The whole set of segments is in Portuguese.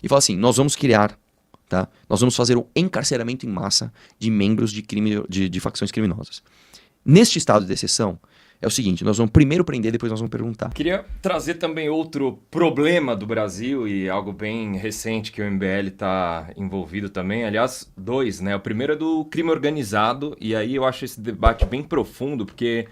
e fala assim, nós vamos criar, tá? Nós vamos fazer o encarceramento em massa de membros de facções criminosas. Neste estado de exceção, é o seguinte, nós vamos primeiro prender, depois nós vamos perguntar. Queria trazer também outro problema do Brasil e algo bem recente que o MBL está envolvido também. Aliás, dois, né? O primeiro é do crime organizado, e aí eu acho esse debate bem profundo, porque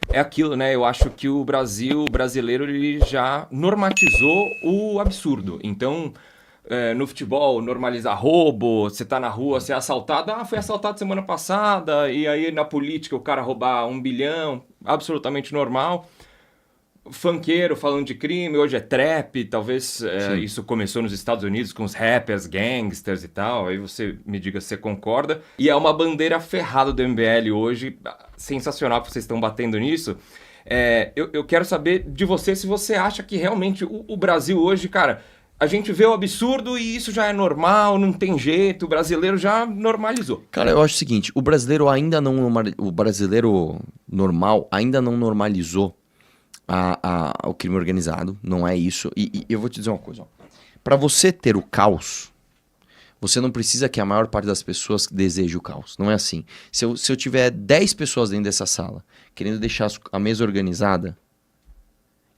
é aquilo, né? Eu acho que o brasileiro, ele já normatizou o absurdo. Então, no futebol, normalizar roubo, você tá na rua, você é assaltado, foi assaltado semana passada, e aí na política o cara roubar 1 bilhão, absolutamente normal. Funkeiro falando de crime, hoje é trap, talvez isso começou nos Estados Unidos com os rappers, gangsters e tal, aí você me diga se você concorda. E é uma bandeira ferrada do MBL hoje, sensacional que vocês estão batendo nisso. Eu quero saber de você se você acha que realmente o Brasil hoje, cara, a gente vê o absurdo e isso já é normal, não tem jeito, o brasileiro já normalizou. Cara, eu acho o seguinte, o brasileiro normal ainda não normalizou o crime organizado, não é isso. E eu vou te dizer uma coisa, ó. Para você ter o caos, você não precisa que a maior parte das pessoas deseje o caos. Não é assim. Se eu tiver 10 pessoas dentro dessa sala querendo deixar a mesa organizada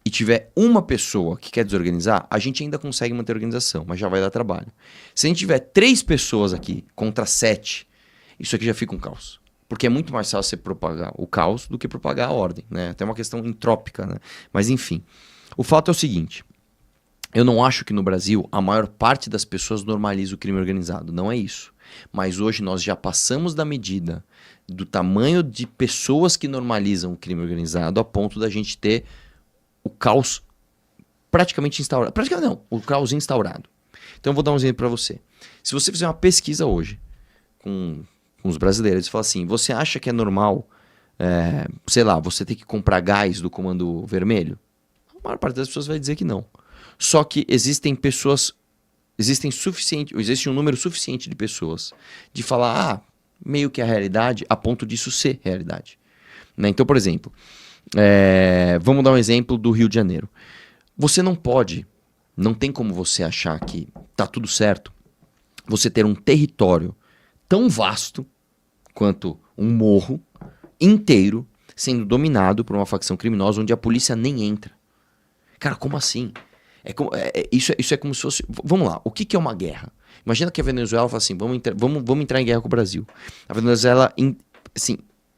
e tiver uma pessoa que quer desorganizar, a gente ainda consegue manter a organização, mas já vai dar trabalho. Se a gente tiver 3 pessoas aqui contra 7, isso aqui já fica um caos. Porque é muito mais fácil você propagar o caos do que propagar a ordem, né? Até uma questão entrópica, né? Mas enfim, o fato é o seguinte, eu não acho que no Brasil a maior parte das pessoas normaliza o crime organizado, não é isso. Mas hoje nós já passamos da medida do tamanho de pessoas que normalizam o crime organizado a ponto da gente ter o caos praticamente instaurado. Praticamente não, o caos instaurado. Então eu vou dar um exemplo para você. Se você fizer uma pesquisa hoje com os brasileiros e falar assim, você acha que é normal, sei lá, você ter que comprar gás do Comando Vermelho? A maior parte das pessoas vai dizer que não. Só que existe um número suficiente de pessoas de falar, meio que a realidade, a ponto disso ser realidade. Né? Então, por exemplo, vamos dar um exemplo do Rio de Janeiro. Você não tem como você achar que tá tudo certo, você ter um território tão vasto quanto um morro inteiro sendo dominado por uma facção criminosa onde a polícia nem entra. Cara, como assim? Isso é como se fosse... Vamos lá, o que é uma guerra? Imagina que a Venezuela fala assim, vamos entrar em guerra com o Brasil. A Venezuela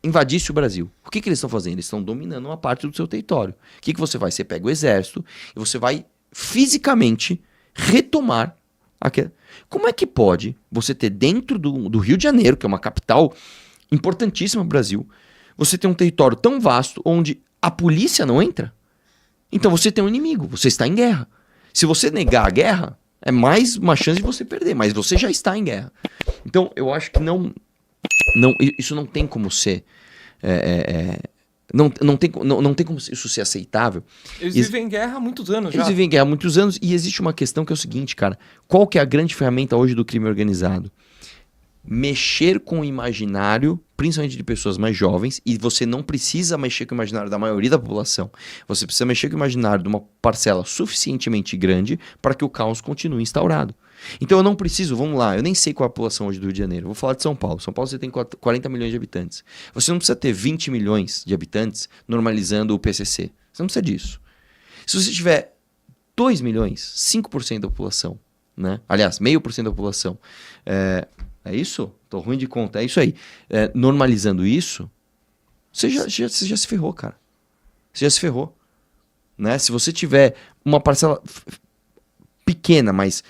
invadisse o Brasil. O que eles estão fazendo? Eles estão dominando uma parte do seu território. O que você faz? Você pega o exército e você vai fisicamente retomar aquela... Como é que pode você ter dentro do Rio de Janeiro, que é uma capital importantíssima do Brasil, você ter um território tão vasto onde a polícia não entra? Então você tem um inimigo, você está em guerra. Se você negar a guerra, é mais uma chance de você perder, mas você já está em guerra. Então eu acho que isso não tem como ser... Não tem como isso ser aceitável. Eles vivem em guerra há muitos anos já. Eles vivem em guerra há muitos anos e existe uma questão que é o seguinte, cara. Qual que é a grande ferramenta hoje do crime organizado? Mexer com o imaginário, principalmente de pessoas mais jovens, e você não precisa mexer com o imaginário da maioria da população. Você precisa mexer com o imaginário de uma parcela suficientemente grande para que o caos continue instaurado. Então eu não preciso, vamos lá, eu nem sei qual é a população hoje do Rio de Janeiro. Vou falar de São Paulo. São Paulo você tem 40 milhões de habitantes. Você não precisa ter 20 milhões de habitantes normalizando o PCC. Você não precisa disso. Se você tiver 2 milhões, 5% da população, né? Aliás, 0,5% da população, é isso? Tô ruim de conta, é isso aí. Normalizando isso, você já se ferrou, cara. Você já se ferrou. Né? Se você tiver uma parcela pequena, mas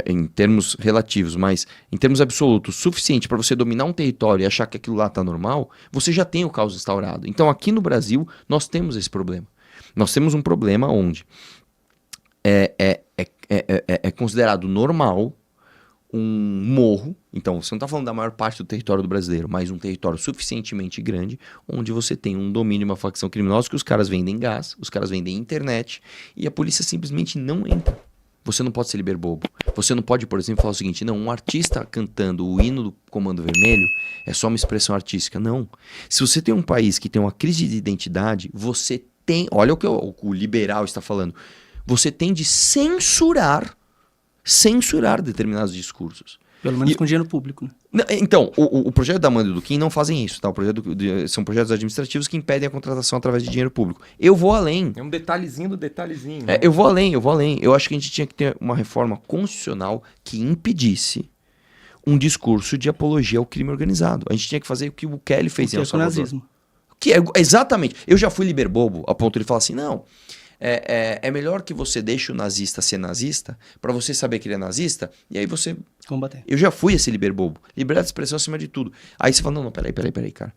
em termos relativos, mas em termos absolutos, suficiente para você dominar um território e achar que aquilo lá está normal, você já tem o caos instaurado. Então aqui no Brasil, nós temos esse problema. Nós temos um problema onde é considerado normal um morro, então você não está falando da maior parte do território do brasileiro, mas um território suficientemente grande, onde você tem um domínio de uma facção criminosa que os caras vendem gás, os caras vendem internet, e a polícia simplesmente não entra. Você não pode ser liberbobo. Você não pode, por exemplo, falar o seguinte, não, um artista cantando o hino do Comando Vermelho é só uma expressão artística. Não. Se você tem um país que tem uma crise de identidade, você tem, olha o que o liberal está falando, você tem de censurar censurar determinados discursos. Pelo menos com dinheiro público, né? Então, o projeto da Amanda e do Kim não fazem isso, tá? São projetos administrativos que impedem a contratação através de dinheiro público. Eu vou além. É um detalhezinho do detalhezinho. Né? Eu vou além. Eu acho que a gente tinha que ter uma reforma constitucional que impedisse um discurso de apologia ao crime organizado. A gente tinha que fazer o que o Kelly fez em El Salvador. Nazismo. Exatamente. Eu já fui liberbobo a ponto de falar assim, não... É melhor que você deixe o nazista ser nazista pra você saber que ele é nazista e aí você... Combater. Eu já fui esse liberbobo. Liberdade de expressão acima de tudo. Aí você fala, não, peraí, cara.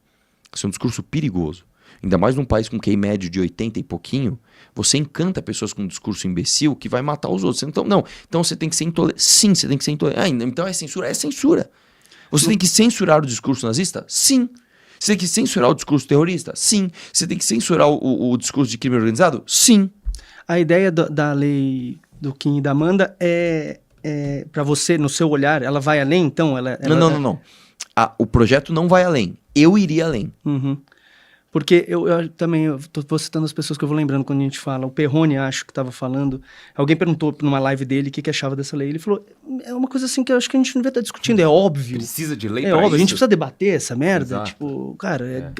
Isso é um discurso perigoso. Ainda mais num país com QI médio de 80 e pouquinho, você encanta pessoas com um discurso imbecil que vai matar os outros. Então, não. Então você tem que ser intolerante. Sim, você tem que ser intolerante. Então é censura? É censura. Você tem que censurar o discurso nazista? Sim. Você tem que censurar o discurso terrorista? Sim. Você tem que censurar o discurso de crime organizado? Sim. A ideia da lei do Kim e da Amanda para você, no seu olhar, ela vai além, então? Não. O projeto não vai além. Eu iria além. Uhum. Porque eu também vou citando as pessoas que eu vou lembrando quando a gente fala. O Perrone, acho que estava falando. Alguém perguntou numa live dele o que achava dessa lei. Ele falou, é uma coisa assim que eu acho que a gente não devia estar discutindo. É óbvio. Precisa de lei pra óbvio. Isso? A gente precisa debater essa merda. Exato. Tipo, cara,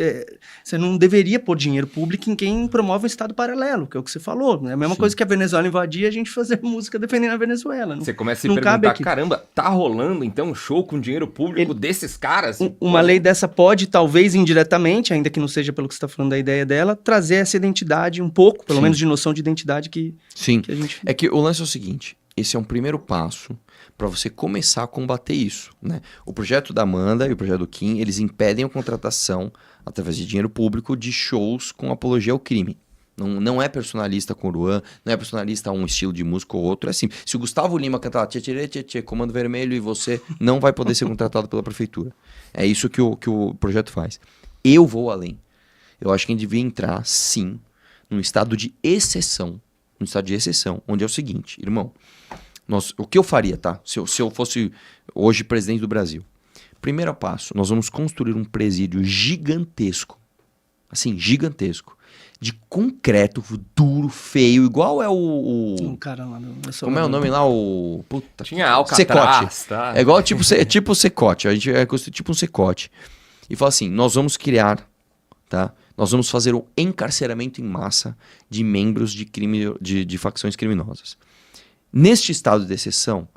você não deveria pôr dinheiro público em quem promove um estado paralelo, que é o que você falou. É a mesma coisa que a Venezuela invadir, a gente fazer música defendendo a Venezuela. Você começa a se perguntar, caramba, tá rolando então um show com dinheiro público desses caras? Uma lei dessa pode, talvez indiretamente, ainda que não seja pelo que você está falando da ideia dela, trazer essa identidade um pouco, pelo menos de noção de identidade que a gente... É que o lance é o seguinte, esse é um primeiro passo para você começar a combater isso, né? O projeto da Amanda e o projeto do Kim, eles impedem a contratação, através de dinheiro público, de shows com apologia ao crime. Não é personalista com Uruan, não é personalista a um estilo de música ou outro, é assim. Se o Gustavo Lima cantar tchê, Comando Vermelho e você não vai poder ser contratado pela prefeitura. É isso que o projeto faz. Eu vou além. Eu acho que a gente devia entrar, sim, num estado de exceção. Num estado de exceção, onde é o seguinte, irmão. O que eu faria, tá? Se eu fosse hoje presidente do Brasil. Primeiro passo, nós vamos construir um presídio gigantesco. Assim, gigantesco. De concreto, duro, feio, igual é Um cara lá no como é o nome lá? O... Puta, tinha Alcatraz, Secote. Tá? É igual tipo o Secote. A gente construir tipo um Secote. E fala assim, nós vamos criar, tá? Nós vamos fazer o encarceramento em massa de membros de facções criminosas. Neste estado de exceção,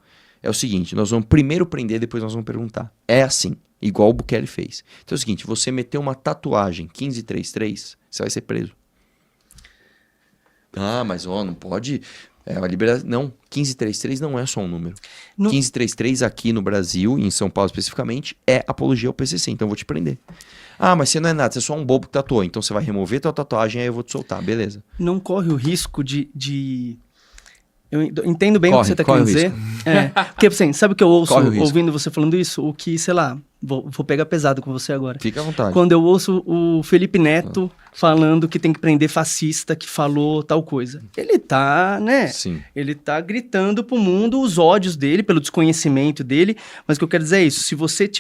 é o seguinte, nós vamos primeiro prender, depois nós vamos perguntar. É assim, igual o Bukele fez. Então é o seguinte, você meteu uma tatuagem 1533, você vai ser preso. Ah, mas não pode... a liberdade... Não, 1533 não é só um número. 1533 aqui no Brasil, em São Paulo especificamente, é apologia ao PCC, então eu vou te prender. Ah, mas você não é nada, você é só um bobo que tatuou, então você vai remover tua tatuagem e aí eu vou te soltar, beleza. Não corre o risco de... Eu entendo bem o que você está querendo dizer. Porque, assim, sabe o que eu ouço ouvindo você falando isso? O que, sei lá, vou pegar pesado com você agora. Fica à vontade. Quando eu ouço o Felipe Neto falando que tem que prender fascista que falou tal coisa. Ele tá, né? Sim. Ele tá gritando pro mundo os ódios dele, pelo desconhecimento dele. Mas o que eu quero dizer é isso. Se você,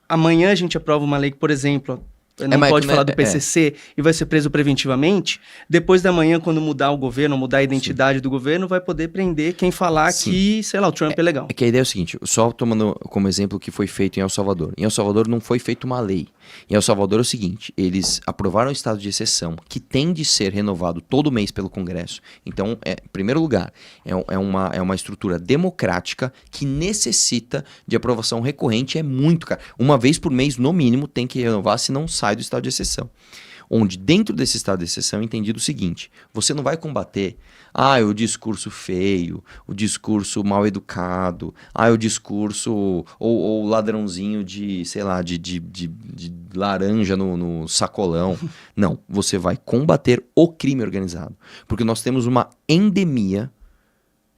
amanhã a gente aprova uma lei que, por exemplo... não pode falar do PCC e vai ser preso preventivamente, depois da manhã, quando mudar o governo, mudar a identidade do governo, vai poder prender quem falar que, sei lá, o Trump é legal. É que a ideia é o seguinte, só tomando como exemplo o que foi feito em El Salvador. Em El Salvador não foi feita uma lei. Em El Salvador é o seguinte, eles aprovaram o estado de exceção, que tem de ser renovado todo mês pelo Congresso. Então, em primeiro lugar, é uma estrutura democrática que necessita de aprovação recorrente, é muito, cara. Uma vez por mês, no mínimo, tem que renovar, senão sai do estado de exceção. Onde dentro desse estado de exceção é entendido o seguinte, você não vai combater o discurso feio, o discurso mal educado, o discurso ou o ladrãozinho de, sei lá, de laranja no sacolão. Não, você vai combater o crime organizado. Porque nós temos uma endemia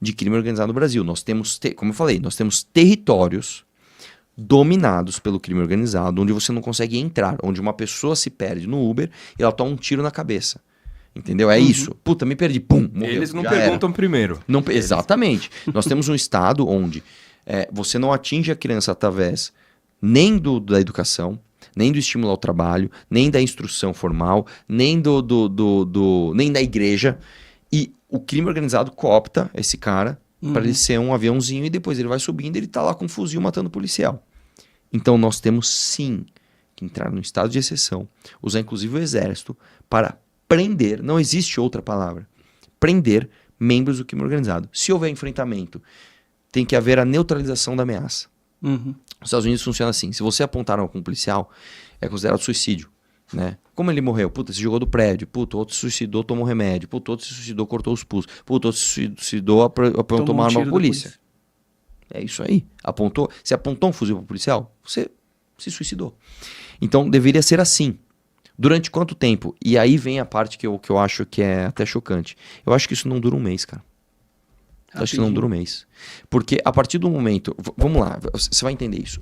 de crime organizado no Brasil. Nós temos, como eu falei, nós temos territórios dominados pelo crime organizado, onde você não consegue entrar, onde uma pessoa se perde no Uber e ela toma um tiro na cabeça. Entendeu? É isso. Puta, me perdi. Pum, morreu. Eles não perguntam primeiro. Exatamente. Nós temos um estado onde você não atinge a criança através nem da educação, nem do estímulo ao trabalho, nem da instrução formal, nem nem da igreja. E o crime organizado coopta esse cara Para ele ser um aviãozinho e depois ele vai subindo e ele tá lá com um fuzil matando policial. Então nós temos sim que entrar no estado de exceção, usar inclusive o exército para prender, não existe outra palavra, prender membros do crime organizado. Se houver enfrentamento, tem que haver a neutralização da ameaça. Nos Estados Unidos funciona assim, se você apontar com um policial, é considerado suicídio. Né? Como ele morreu? Puta, se jogou do prédio. Puta, outro se suicidou, tomou remédio. Puta, outro se suicidou, cortou os pulsos. Puta, outro se suicidou, apontou uma arma pra polícia. É isso aí. Apontou. Você apontou um fuzil pro policial, você se suicidou. Então, deveria ser assim. Durante quanto tempo? E aí vem a parte que eu acho que é até chocante. Eu acho que isso não dura um mês, cara. Eu acho que não dura um mês. Porque a partir do momento... Vamos lá, você vai entender isso.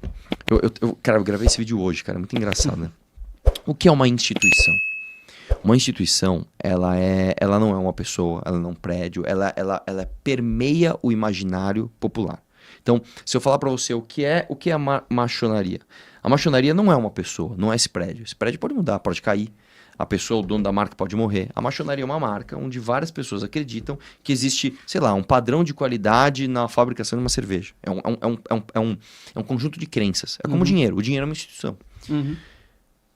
Cara, eu gravei esse vídeo hoje, cara. Muito engraçado, né? O que é uma instituição? Uma instituição, ela não é uma pessoa, ela não é um prédio, ela permeia o imaginário popular. Então, se eu falar pra você o que é a maçonaria? A maçonaria não é uma pessoa, não é esse prédio. Esse prédio pode mudar, pode cair. A pessoa, o dono da marca pode morrer. A maçonaria é uma marca onde várias pessoas acreditam que existe, sei lá, um padrão de qualidade na fabricação de uma cerveja. É um conjunto de crenças. É como o dinheiro. O dinheiro é uma instituição.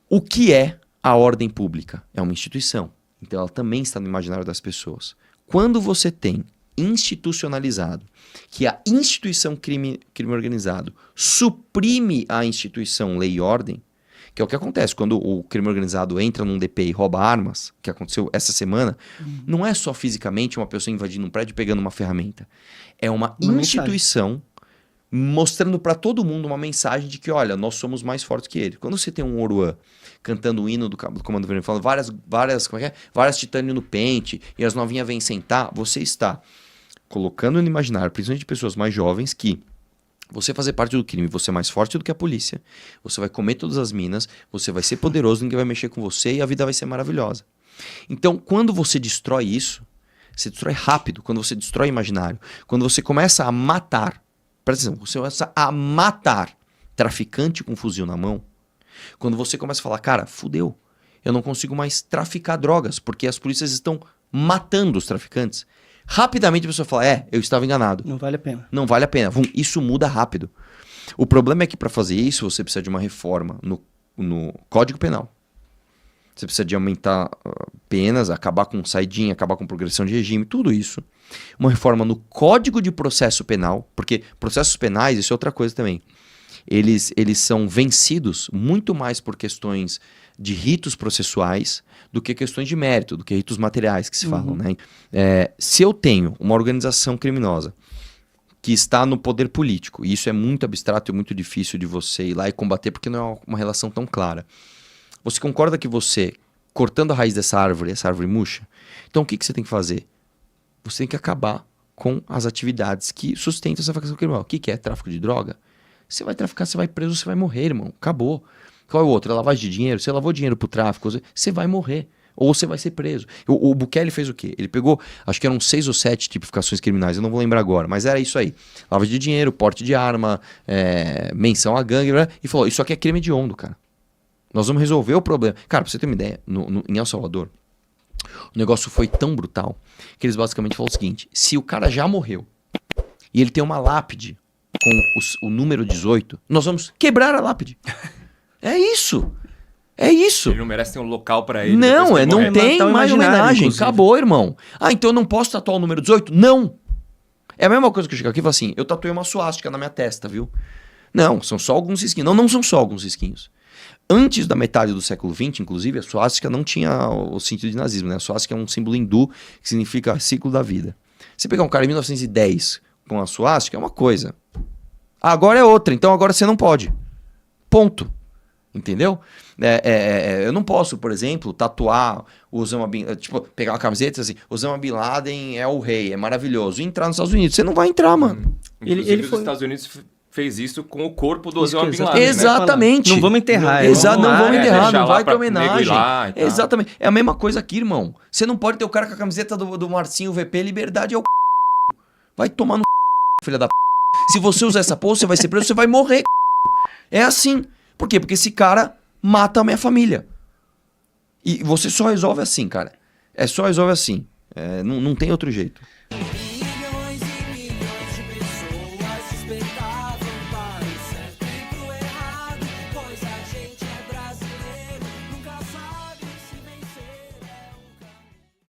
O que é a ordem pública? É uma instituição. Então ela também está no imaginário das pessoas. Quando você tem institucionalizado que a instituição crime organizado suprime a instituição lei e ordem, que é o que acontece quando o crime organizado entra num DP e rouba armas, que aconteceu essa semana, não é só fisicamente uma pessoa invadindo um prédio e pegando uma ferramenta. É uma instituição mostrando para todo mundo uma mensagem de que, olha, nós somos mais fortes que ele. Quando você tem um Oruan cantando o hino do Comando Vermelho, falando várias titânio no pente e as novinhas vêm sentar, você está colocando no imaginário, principalmente de pessoas mais jovens, que você fazer parte do crime, você é mais forte do que a polícia, você vai comer todas as minas, você vai ser poderoso, ninguém vai mexer com você e a vida vai ser maravilhosa. Então, quando você destrói isso, você destrói rápido, quando você destrói o imaginário, quando você começa a matar, presta atenção, você começa a matar traficante com fuzil na mão, quando você começa a falar, cara, fudeu, eu não consigo mais traficar drogas, porque as polícias estão matando os traficantes. Rapidamente a pessoa fala, eu estava enganado. Não vale a pena. Não vale a pena. Isso muda rápido. O problema é que para fazer isso você precisa de uma reforma no Código Penal. Você precisa de aumentar penas, acabar com saidinha, acabar com progressão de regime, tudo isso. Uma reforma no Código de Processo Penal, porque processos penais, isso é outra coisa também. Eles são vencidos muito mais por questões de ritos processuais do que questões de mérito, do que ritos materiais que se falam, né? Se eu tenho uma organização criminosa que está no poder político, e isso é muito abstrato e muito difícil de você ir lá e combater porque não é uma relação tão clara. Você concorda que você, cortando a raiz dessa árvore, essa árvore murcha, então o que você tem que fazer? Você tem que acabar com as atividades que sustentam essa facção criminal. O que é? Tráfico de droga? Você vai traficar, você vai preso, você vai morrer, irmão. Acabou. Qual é o outro? É lavagem de dinheiro? Você lavou dinheiro pro tráfico, você vai morrer. Ou você vai ser preso. O Bukele fez o quê? Ele pegou, acho que eram 6 ou 7 tipificações criminais, eu não vou lembrar agora, mas era isso aí. Lavagem de dinheiro, porte de arma, menção a gangue, e falou, isso aqui é crime hediondo, cara. Nós vamos resolver o problema. Cara, pra você ter uma ideia, em El Salvador, o negócio foi tão brutal que eles basicamente falaram o seguinte, se o cara já morreu e ele tem uma lápide com o número 18, nós vamos quebrar a lápide. É isso. É isso. Ele não merece ter um local pra ele. Não, não tem mais homenagem. Inclusive. Acabou, irmão. Então eu não posso tatuar o número 18? Não. É a mesma coisa que eu chego aqui e falo assim, eu tatuei uma suástica na minha testa, viu? Não, são só alguns risquinhos. Não são só alguns risquinhos. Antes da metade do século XX, inclusive, a suástica não tinha o sentido de nazismo, né? A suástica é um símbolo hindu que significa ciclo da vida. Você pegar um cara em 1910 com a suástica é uma coisa. Agora é outra, então agora você não pode. Ponto. Entendeu? Eu não posso, por exemplo, tatuar o Osama Bin Laden, tipo, pegar uma camiseta assim, Osama Bin Laden é o rei, é maravilhoso, e entrar nos Estados Unidos. Você não vai entrar, mano. Ele foi... Os Estados Unidos fez isso com o corpo do Osama Bin Laden. Exatamente. Né? Não vamos enterrar. Não vamos enterrar, não vai ter homenagem. Lá, exatamente. É a mesma coisa aqui, irmão. Você não pode ter o cara com a camiseta do Marcinho VP, liberdade é o vai tomar no filha da p. Se você usar essa porra, você vai ser preso, você vai morrer. É assim. Por quê? Porque esse cara mata a minha família. E você só resolve assim, cara. Só resolve assim. Não tem outro jeito.